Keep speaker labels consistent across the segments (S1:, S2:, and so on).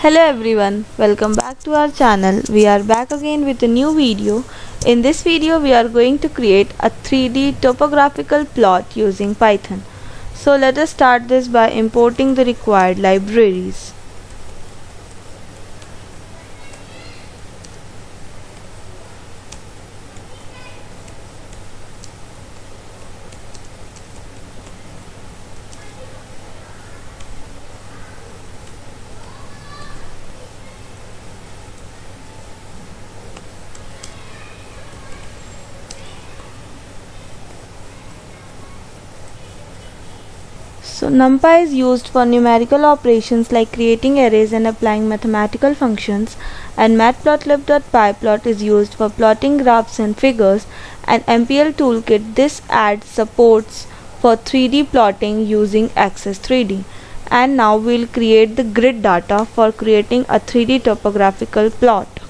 S1: Hello everyone, welcome back to our channel. We are back again with a new video. In this video we are going to create a 3D topographical plot using Python. So let us start this by importing the required libraries. So NumPy is used for numerical operations like creating arrays and applying mathematical functions, and matplotlib.pyplot is used for plotting graphs and figures, and MPL toolkit this adds supports for 3D plotting using Access 3D. And now we'll create the grid data for creating a 3D topographical plot.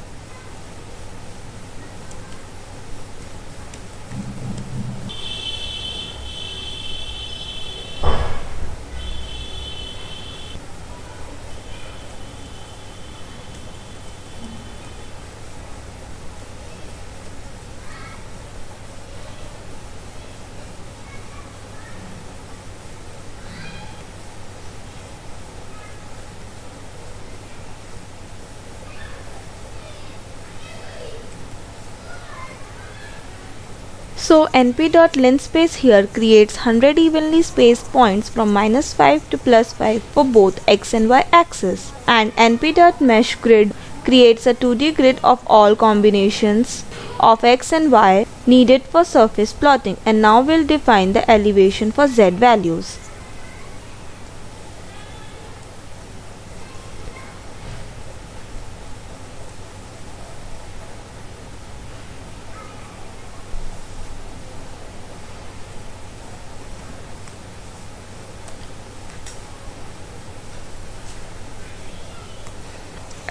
S1: So np.linspace here creates 100 evenly spaced points from -5 to +5 for both x and y axis, and np.meshGrid creates a 2D grid of all combinations of x and y needed for surface plotting. And now we'll define the elevation for z values.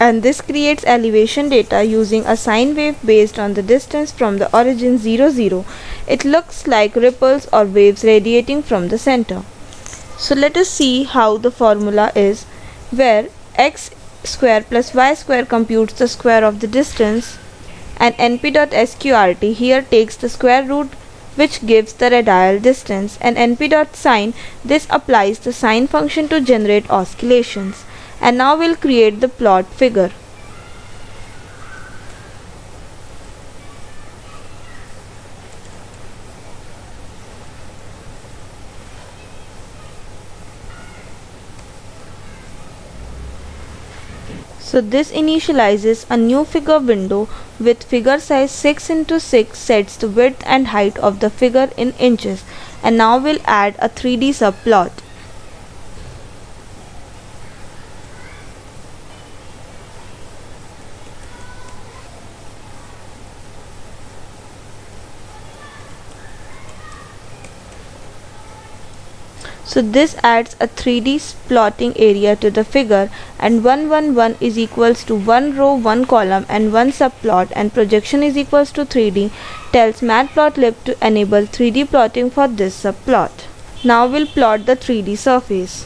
S1: And this creates elevation data using a sine wave based on the distance from the origin 0, 0. It looks like ripples or waves radiating from the center. So let us see how the formula is, where x square plus y square computes the square of the distance, and np.sqrt here takes the square root, which gives the radial distance, and np.sine this applies the sine function to generate oscillations. And now we'll create the plot figure. So this initializes a new figure window with figure size 6 into 6, sets the width and height of the figure in inches. And now we'll add a 3D subplot. So this adds a 3D plotting area to the figure, and 111 is equals to 1 row, 1 column and 1 subplot, and projection is equals to 3D tells matplotlib to enable 3D plotting for this subplot. Now we'll plot the 3D surface.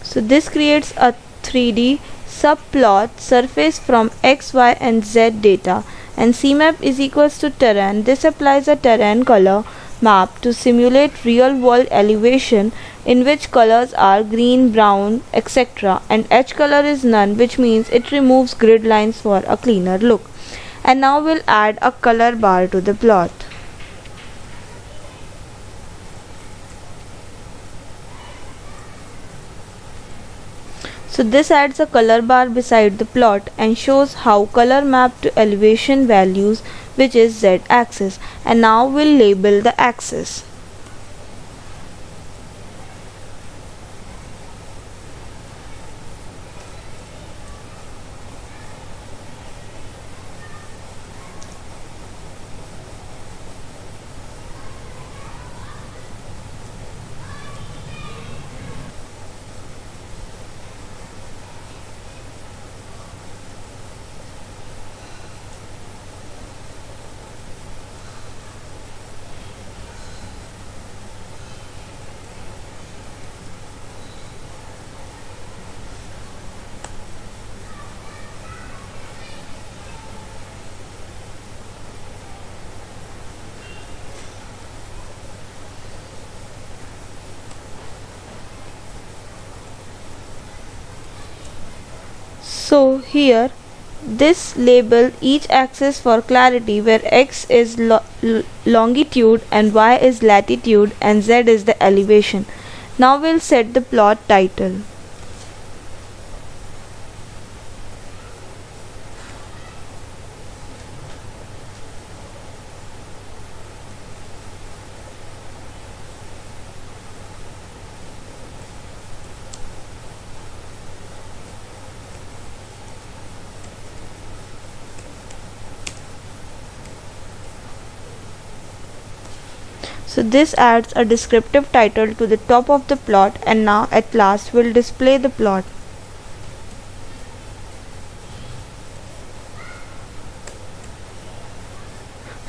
S1: So this creates a 3D subplot surface from x, y and z data, and cmap is equals to terrain. This applies a terrain color map to simulate real world elevation, in which colors are green, brown, etc. and edge color is none, which means it removes grid lines for a cleaner look. And now we'll add a color bar to the plot. So this adds a color bar beside the plot and shows how color map to elevation values, which is z axis. And now we'll label the axis. So here this label each axis for clarity, where x is longitude and y is latitude and z is the elevation. Now we'll set the plot title. So this adds a descriptive title to the top of the plot, and now at last we'll display the plot.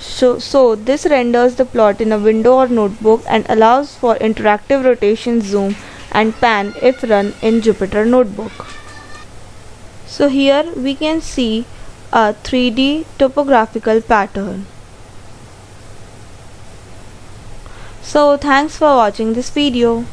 S1: So this renders the plot in a window or notebook and allows for interactive rotation, zoom and pan if run in Jupyter Notebook. So here we can see a 3D topographical pattern. So thanks for watching this video.